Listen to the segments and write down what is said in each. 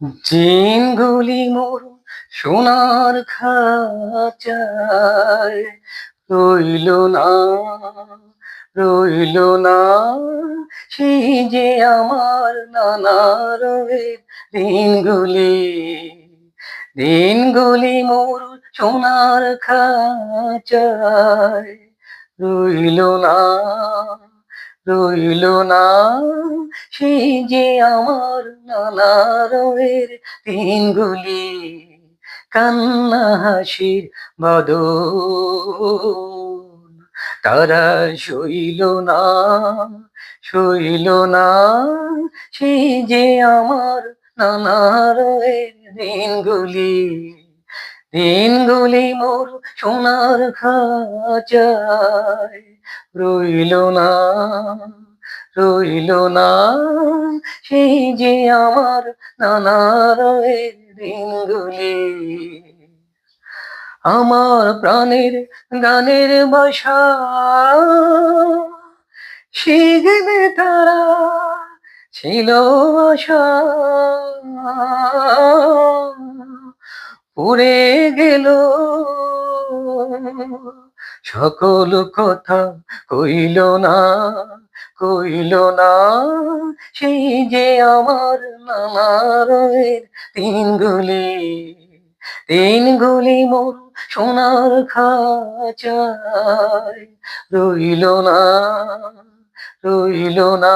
দিনগুলি মোর সোনার খাঁচায় রইল না, রইল না। সেই যে আমার নানা রঙের দিনগুলি, দিনগুলি মোর সোনার খাঁচায় রইল না, রইল না। সেই যে আমার নানা রঙের দিনগুলি, কান্না হাসির বদন তারা সইল না, সইল না। সেই যে আমার নানা রঙের দিনগুলি, দিনগুলি মোর সোনার খাঁচায় রইল না, রইল না। সেই যে আমার নানা রঙের দিনগুলি, আমার প্রাণের গানের বাসা সেখানে তারা ছিল আশা, উড়ে গেল সকল কথা, কইল না, কইল না। সেই যে আমার নানা রঙের দিনগুলি, দিনগুলি মোর সোনার খাঁচায় রইল না, রইল না।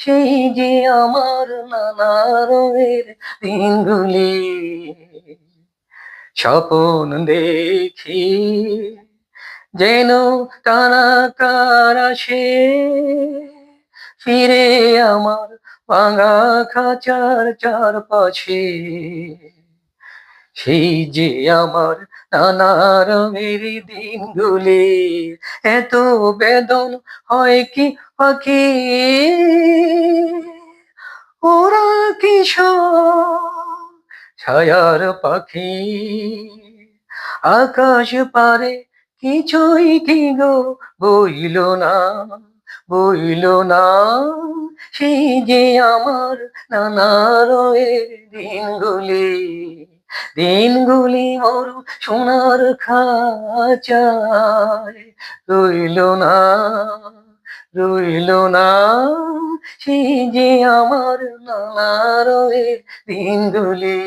সেই যে আমার নানা রঙের দিনগুলি, স্বপন দেখি যেন কারা কারা সে ফিরে আমার ভাঙা খাঁচার চারপাশে। সেই যে আমার নানা রঙের দিনগুলি, এত বেদন হয় কি পাখি, ওরা কিশোর ছায়ার পাখি। আকাশ পারে কিছুই কি গো বইল না, বইল না। সেই যে আমার নানা রঙের দিনগুলি, দিনগুলি মোর সোনার খাঁচায় রইল না, রইল না। সেই যে আমার নানা রঙের দিনগুলি।